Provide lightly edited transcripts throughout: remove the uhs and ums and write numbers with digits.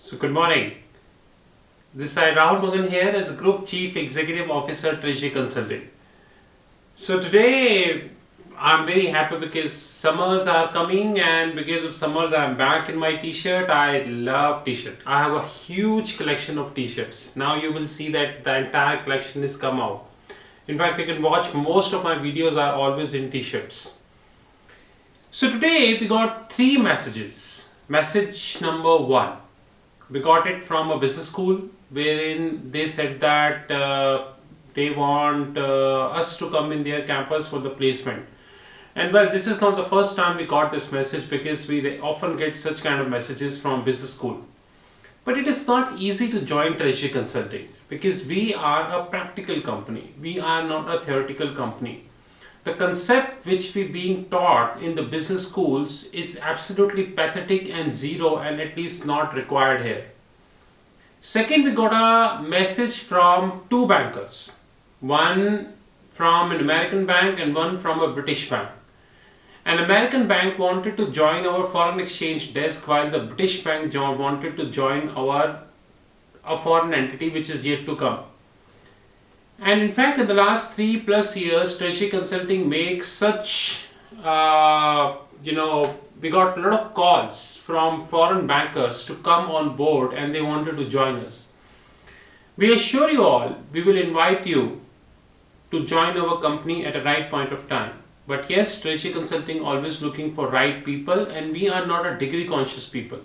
So good morning. This side Rahul Magan here as a Group Chief Executive Officer Treasury Consulting. So today I'm very happy because summers are coming, and because of summers I'm back in my t-shirt. I love t-shirt. I have a huge collection of t-shirts. Now you will see that the entire collection is come out. In fact, you can watch most of my videos are always in t-shirts. So today we got three messages. Message number one. We got it from a business school wherein they said that they want us to come in their campus for the placement. And well, this is not the first time we got this message, because we often get such kind of messages from business school. But it is not easy to join Treasury Consulting because we are a practical company. We are not a theoretical company. The concept which we being taught in the business schools is absolutely pathetic and zero, and at least not required here. Second, we got a message from two bankers. One from an American bank and one from a British bank. An American bank wanted to join our foreign exchange desk, while the British bank wanted to join a foreign entity which is yet to come. And in fact, in the last 3+ years, Treasury Consulting makes such, we got a lot of calls from foreign bankers to come on board, and they wanted to join us. We assure you all, we will invite you to join our company at a right point of time. But yes, Treasury Consulting always looking for right people, and we are not a degree conscious people.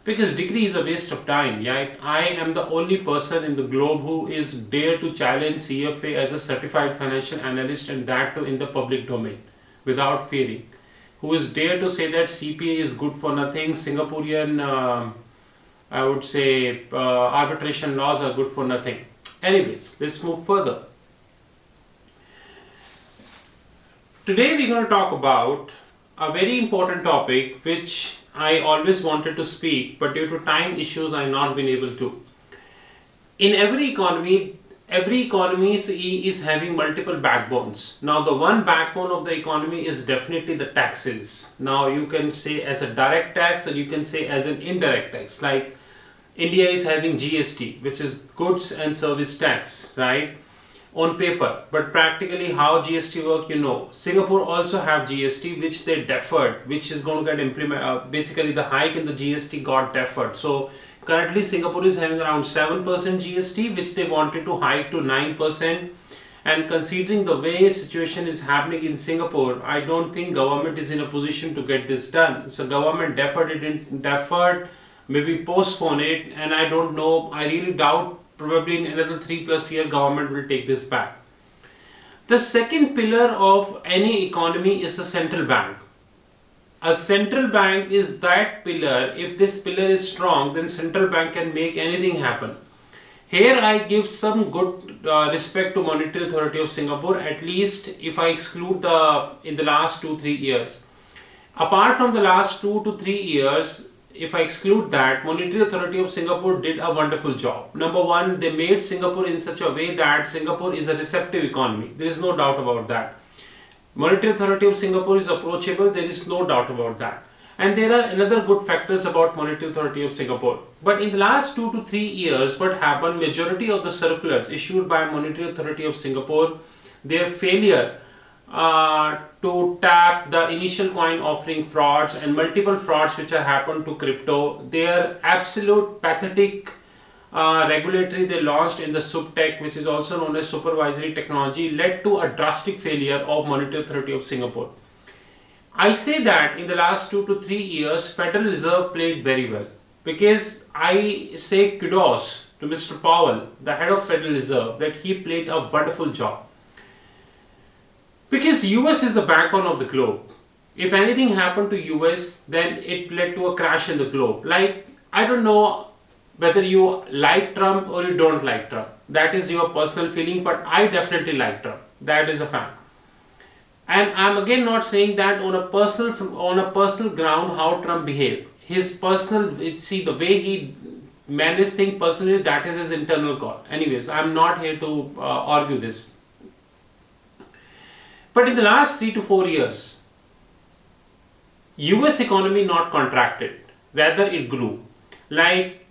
Because degree is a waste of time. Yeah, I am the only person in the globe who is dare to challenge CFA as a certified financial analyst, and that too in the public domain without fearing. Who is dare to say that CPA is good for nothing, Singaporean, arbitration laws are good for nothing. Anyways, let's move further. Today we're going to talk about a very important topic which I always wanted to speak, but due to time issues I have not been able to. In every economy is having multiple backbones. Now the one backbone of the economy is definitely the taxes. Now you can say as a direct tax, or you can say as an indirect tax. Like India is having GST, which is goods and service tax, right? On paper, but practically how GST work, Singapore also have GST, which they deferred, which is going to get implemented. Basically the hike in the GST got deferred. So currently Singapore is having around 7% GST, which they wanted to hike to 9%. And considering the way situation is happening in Singapore, I don't think government is in a position to get this done. So government deferred, maybe postpone it, and I don't know, I really doubt. Probably in another 3+ year government will take this back. The second pillar of any economy is the central bank. A central bank is that pillar. If this pillar is strong, then central bank can make anything happen. Here I give some good respect to Monetary Authority of Singapore, at least if I exclude in the last 2-3 years. Apart from the last 2 to 3 years, if I exclude that, Monetary Authority of Singapore did a wonderful job. Number one, they made Singapore in such a way that Singapore is a receptive economy. There is no doubt about that. Monetary Authority of Singapore is approachable. There is no doubt about that. And there are another good factors about Monetary Authority of Singapore. But in the last 2 to 3 years, what happened, majority of the circulars issued by Monetary Authority of Singapore, their failure to tap the initial coin offering frauds and multiple frauds which have happened to crypto, their absolute pathetic regulatory they launched in the SupTech, which is also known as supervisory technology, led to a drastic failure of Monetary Authority of Singapore. I say that in the last 2 to 3 years, Federal Reserve played very well, because I say kudos to Mr. Powell, the head of Federal Reserve, that he played a wonderful job. Because US is the backbone of the globe. If anything happened to US, then it led to a crash in the globe. Like, I don't know whether you like Trump or you don't like Trump. That is your personal feeling, but I definitely like Trump. That is a fact. And I'm again not saying that on a personal ground how Trump behaved. His personal, the way he managed things personally, that is his internal call. Anyways, I'm not here to argue this. But in the last 3 to 4 years, US economy not contracted, rather it grew. Like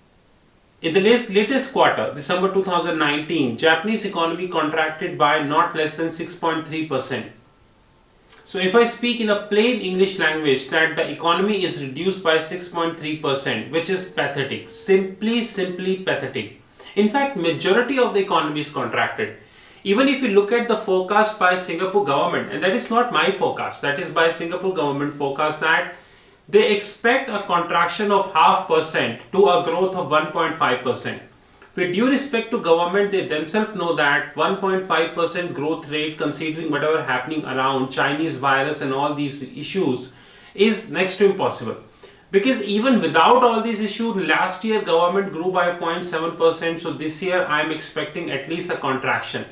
In the latest quarter, December 2019, Japanese economy contracted by not less than 6.3%. So if I speak in a plain English language that the economy is reduced by 6.3%, which is pathetic, simply pathetic. In fact, majority of the economy is contracted. Even if you look at the forecast by Singapore government, and that is not my forecast, that is by Singapore government forecast, that they expect a contraction of 0.5% to a growth of 1.5%. With due respect to government, they themselves know that 1.5% growth rate, considering whatever happening around Chinese virus and all these issues, is next to impossible. Because even without all these issues, last year government grew by 0.7%. So this year I am expecting at least a contraction.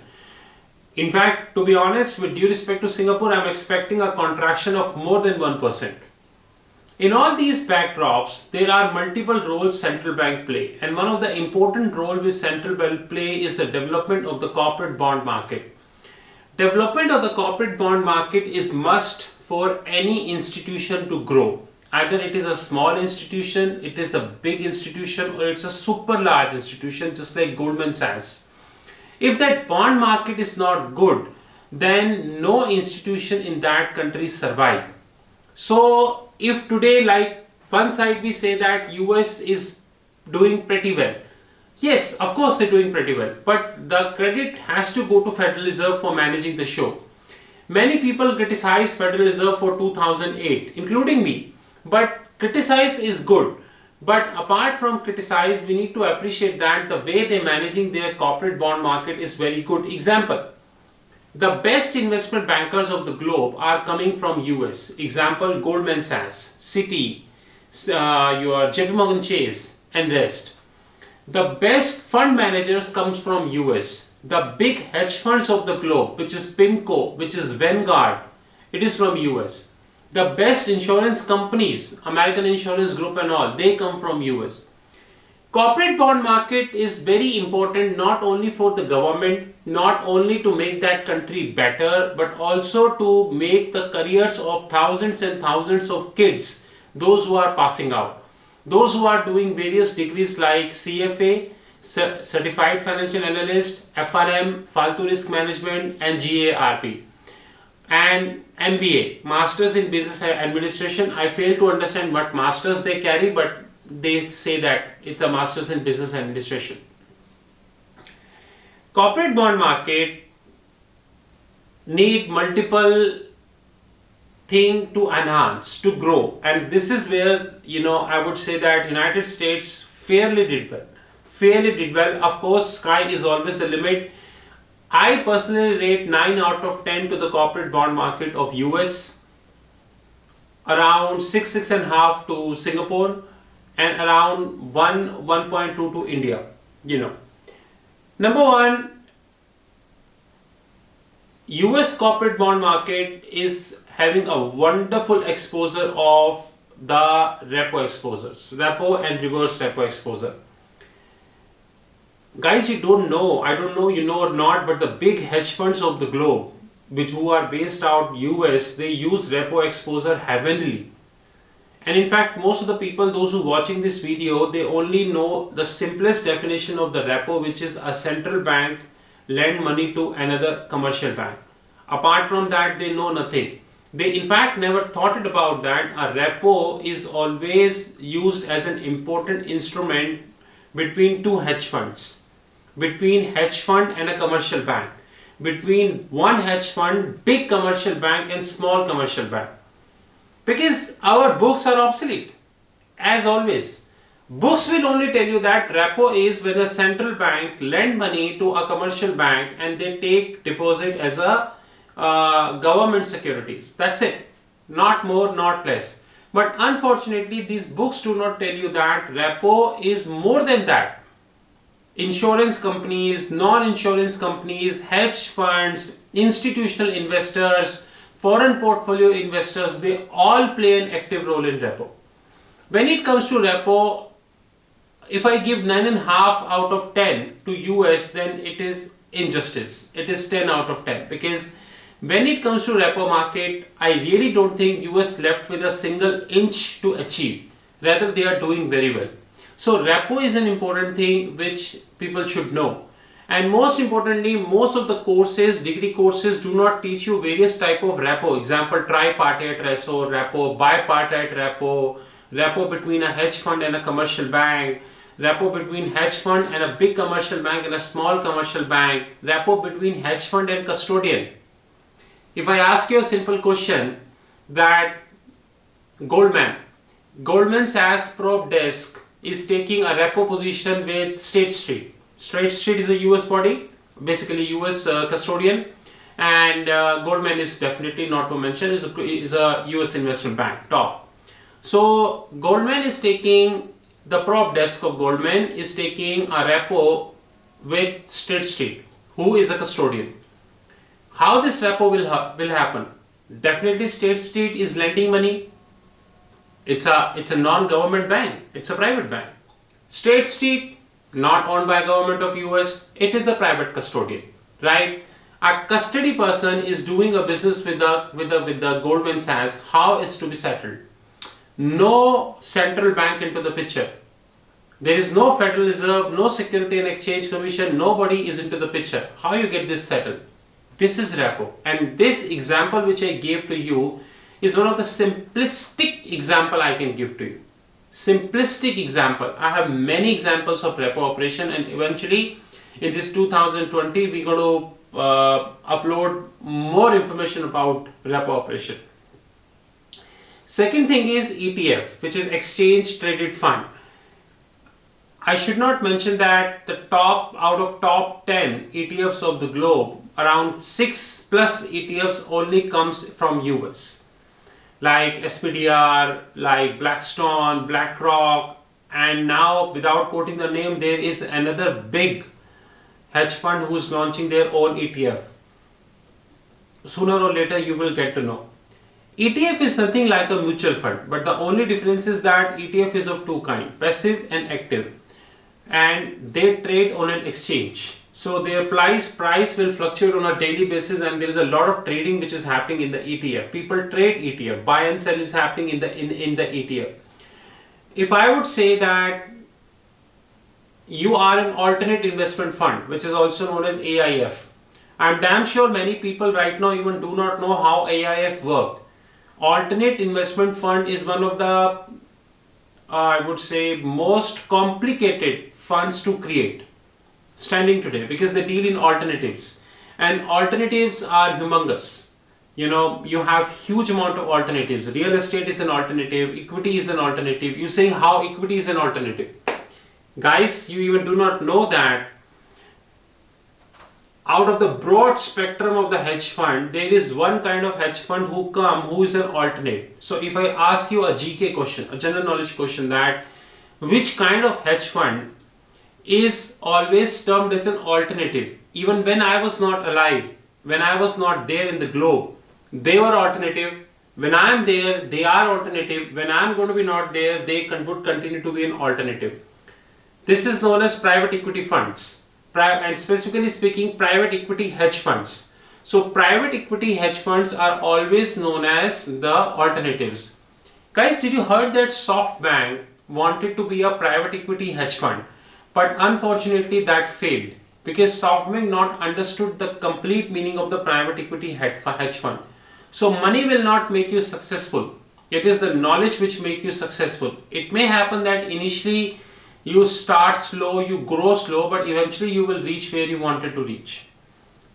In fact, to be honest, with due respect to Singapore, I am expecting a contraction of more than 1%. In all these backdrops, there are multiple roles central bank play, and one of the important role which central bank play is the development of the corporate bond market. Development of the corporate bond market is must for any institution to grow. Either it is a small institution, it is a big institution, or it's a super large institution just like Goldman Sachs. If that bond market is not good, then no institution in that country survive. So if today, like one side we say that US is doing pretty well. Yes, of course they're doing pretty well, but the credit has to go to Federal Reserve for managing the show. Many people criticize Federal Reserve for 2008, including me, but criticize is good. But apart from criticize, we need to appreciate that the way they're managing their corporate bond market is very good. Example, the best investment bankers of the globe are coming from US. Example, Goldman Sachs, Citi, your JP Morgan Chase and rest. The best fund managers comes from US. The big hedge funds of the globe, which is PIMCO, which is Vanguard, it is from US. The best insurance companies, American Insurance Group and all, they come from US. Corporate bond market is very important not only for the government, not only to make that country better, but also to make the careers of thousands and thousands of kids, those who are passing out, those who are doing various degrees like CFA, Certified Financial Analyst, FRM, Faltu Risk Management, and GARP, and MBA, Masters in Business Administration. I fail to understand what masters they carry, but they say that it's a Masters in Business Administration. Corporate bond market need multiple thing to enhance, to grow, and this is where I would say that United States fairly did well. Of course, sky is always the limit. I personally rate 9 out of 10 to the corporate bond market of US, around 6.5 to Singapore, and around 1.2 to India. Number one, US corporate bond market is having a wonderful exposure of the repo exposures, repo and reverse repo exposure. Guys, you don't know, I don't know you know or not, but the big hedge funds of the globe, who are based out US, they use repo exposure heavily. And in fact, most of the people, those who are watching this video, they only know the simplest definition of the repo, which is a central bank lend money to another commercial bank. Apart from that, they know nothing. They in fact never thought about that. A repo is always used as an important instrument between two hedge funds, between hedge fund and a commercial bank, between one hedge fund, big commercial bank, and small commercial bank. Because our books are obsolete, as always. Books will only tell you that repo is when a central bank lend money to a commercial bank and they take deposit as a government securities. That's it. Not more, not less. But unfortunately, these books do not tell you that repo is more than that. Insurance companies, non-insurance companies, hedge funds, institutional investors, foreign portfolio investors, they all play an active role in repo. When it comes to repo, if I give 9.5 out of 10 to US, then it is injustice. It is 10 out of 10, because when it comes to repo market, I really don't think US left with a single inch to achieve. Rather, they are doing very well. So repo is an important thing which people should know. And most importantly, most of the courses, degree courses, do not teach you various type of repo. Example, tripartite repo, bipartite repo, repo between a hedge fund and a commercial bank, repo between hedge fund and a big commercial bank and a small commercial bank, repo between hedge fund and custodian. If I ask you a simple question that Goldman Sachs prop desk is taking a repo position with State Street. State Street is a US body, basically US custodian, and Goldman is definitely not to mention, is a US investment bank, top. So Goldman is taking, the prop desk of Goldman is taking a repo with State Street, who is a custodian. How this repo will happen? Definitely State Street is lending money. It's a non-government bank. It's a private bank. State Street, not owned by government of US. It is a private custodian, right? A custody person is doing a business with the Goldman Sachs. How is to be settled? No central bank into the picture. There is no Federal Reserve, no Security and Exchange Commission. Nobody is into the picture. How you get this settled? This is repo. And this example which I gave to you is one of the simplistic example I can give to you. Simplistic example. I have many examples of repo operation, and eventually in this 2020 we're going to upload more information about repo operation. Second thing is ETF, which is exchange traded fund. I should not mention that the top out of top 10 ETFs of the globe, around 6 plus ETFs only comes from US. Like SPDR, like Blackstone, BlackRock, and now without quoting the name, there is another big hedge fund who is launching their own ETF. Sooner or later you will get to know. ETF is nothing like a mutual fund, but the only difference is that ETF is of two kinds, passive and active, and they trade on an exchange. So their price will fluctuate on a daily basis, and there is a lot of trading which is happening in the ETF. People trade ETF, buy and sell is happening in the ETF. If I would say that you are an alternate investment fund, which is also known as AIF, I'm damn sure many people right now even do not know how AIF works. Alternate investment fund is one of the I would say most complicated funds to create standing today, because they deal in alternatives, and alternatives are humongous. You have huge amount of alternatives. Real estate is an alternative, equity is an alternative. You say how equity is an alternative? Guys, you even do not know that out of the broad spectrum of the hedge fund, there is one kind of hedge fund who is an alternate. So if I ask you a GK question, a general knowledge question, that which kind of hedge fund is always termed as an alternative? Even when I was not alive, when I was not there in the globe, they were alternative. When I am there, they are alternative. When I am going to be not there, they would continue to be an alternative. This is known as private equity funds, and specifically speaking, private equity hedge funds. So private equity hedge funds are always known as the alternatives. Guys, did you heard that SoftBank wanted to be a private equity hedge fund? But unfortunately that failed, because SoftBank not understood the complete meaning of the private equity hedge fund. So money will not make you successful. It is the knowledge which make you successful. It may happen that initially you start slow, you grow slow, but eventually you will reach where you wanted to reach.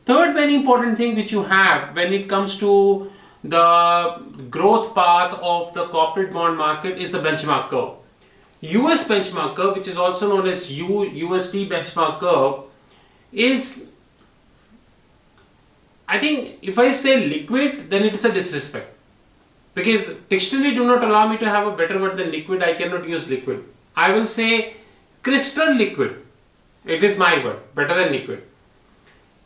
Third very important thing which you have when it comes to the growth path of the corporate bond market is the benchmark curve. US benchmark curve, which is also known as USD benchmark curve, is, I think if I say liquid, then it is a disrespect, because dictionary do not allow me to have a better word than liquid. I cannot use liquid. I will say crystal liquid. It is my word, better than liquid.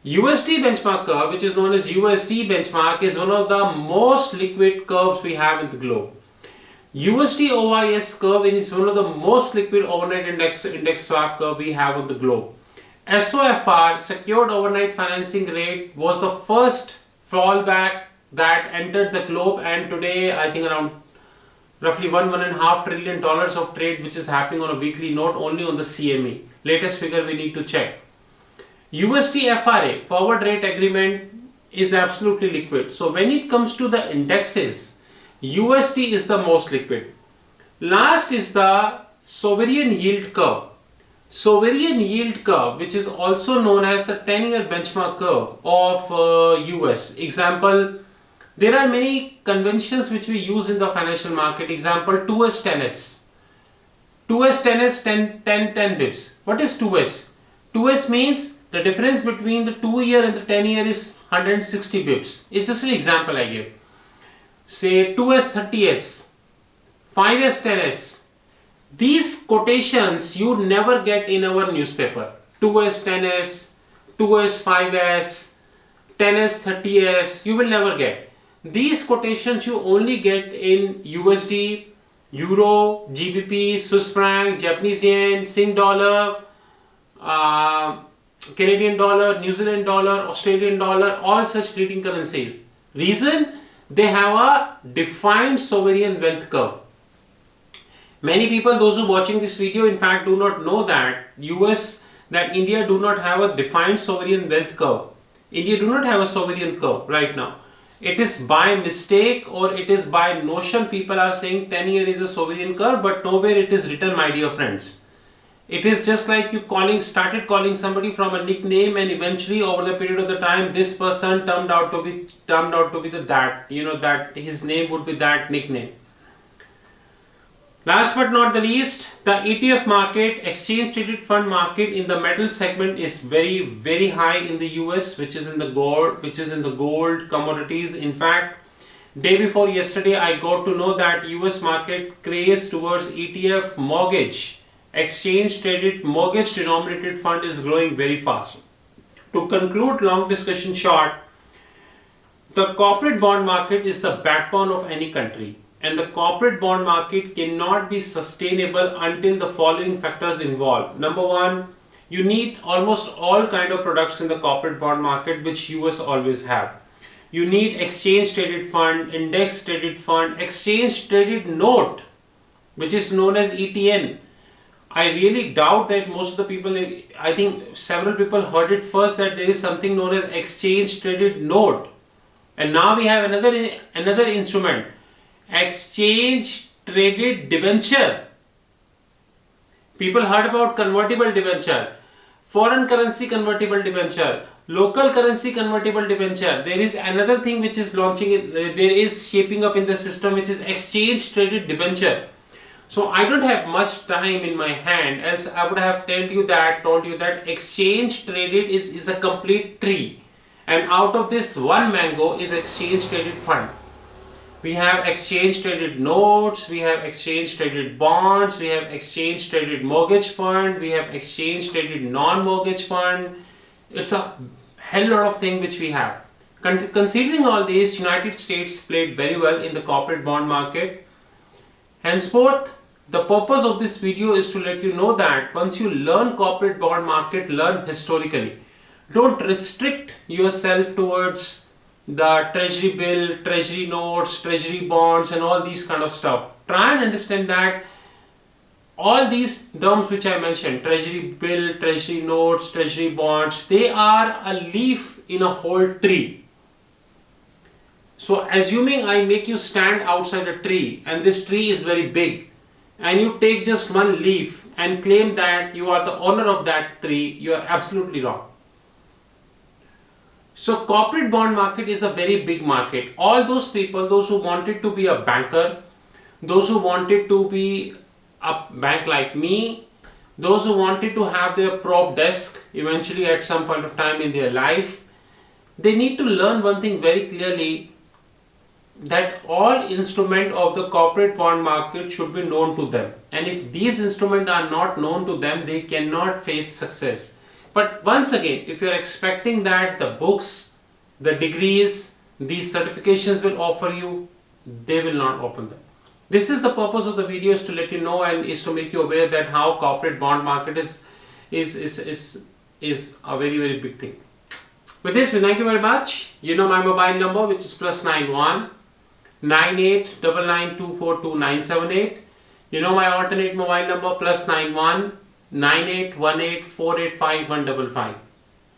USD benchmark curve, which is known as USD benchmark, is one of the most liquid curves we have in the globe. USD OIS curve is one of the most liquid overnight index swap curve we have on the globe. SOFR, secured overnight financing rate, was the first fallback that entered the globe, and today I think around roughly $1.5 trillion of trade which is happening on a weekly note only on the CME. Latest figure we need to check. USD FRA, forward rate agreement, is absolutely liquid. So when it comes to the indexes, USD is the most liquid. Last is the sovereign yield curve. Sovereign yield curve, which is also known as the 10-year benchmark curve of US. Example, there are many conventions which we use in the financial market. Example, 2S 10S. 2S 10S 10 bips. What is 2S? 2S means the difference between the 2-year and the 10-year is 160 bips. It's just an example I give. Say 2S 30S, 5S 10S. These quotations you never get in our newspaper. 2S 10S, 2S 5S, 10S 30S, you will never get. These quotations you only get in USD, Euro, GBP, Swiss franc, Japanese yen, Sing dollar, Canadian dollar, New Zealand dollar, Australian dollar, all such leading currencies. Reason? They have a defined sovereign wealth curve. Many people, those who are watching this video, in fact, do not know that India do not have a defined sovereign wealth curve. India do not have a sovereign curve right now. It is by mistake or it is by notion people are saying 10-year is a sovereign curve, but nowhere it is written, my dear friends. It is just like you started calling somebody from a nickname, and eventually over the period of the time this person turned out to be that his name would be that nickname. Last but not the least, the ETF market, exchange traded fund market in the metal segment is very, very high in the US, which is in the gold commodities. In fact, day before yesterday, I got to know that US market craze towards ETF mortgage, exchange traded mortgage denominated fund is growing very fast. To conclude long discussion short, the corporate bond market is the backbone of any country. And the corporate bond market cannot be sustainable until the following factors involved. Number one, you need almost all kind of products in the corporate bond market, which US always have. You need exchange traded fund, index traded fund, exchange traded note, which is known as ETN. I really doubt that most of the people, I think several people heard it first that there is something known as exchange traded note. And now we have another instrument. Exchange traded debenture. People heard about convertible debenture, foreign currency convertible debenture, local currency convertible debenture. There is another thing which is shaping up in the system, which is exchange traded debenture. So I don't have much time in my hand, else I would have told you that exchange traded is a complete tree, and out of this one mango is exchange traded fund. We have exchange traded notes, we have exchange traded bonds, we have exchange traded mortgage fund, we have exchange traded non-mortgage fund. It's a hell lot of things which we have. Considering all these, United States played very well in the corporate bond market. Henceforth, the purpose of this video is to let you know that once you learn corporate bond market, learn historically. Don't restrict yourself towards the treasury bill, treasury notes, treasury bonds and all these kind of stuff. Try and understand that all these terms which I mentioned, treasury bill, treasury notes, treasury bonds, they are a leaf in a whole tree. So assuming I make you stand outside a tree and this tree is very big and you take just one leaf and claim that you are the owner of that tree, you are absolutely wrong. So corporate bond market is a very big market. All those people, those who wanted to be a banker, those who wanted to be a bank like me, those who wanted to have their prop desk eventually at some point of time in their life, they need to learn one thing very clearly, that all instruments of the corporate bond market should be known to them. And if these instruments are not known to them, they cannot face success. But once again, if you are expecting that the books, the degrees, these certifications will offer you, they will not open them. This is the purpose of the video, is to let you know and is to make you aware that how corporate bond market is a very, very big thing. With this, we thank you very much. You know my mobile number, which is +91 9899242978. You know my alternate mobile number +91 9818485155.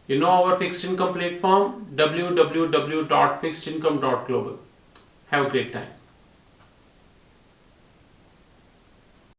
You know our fixed income platform www.fixedincome.global. Have a great time.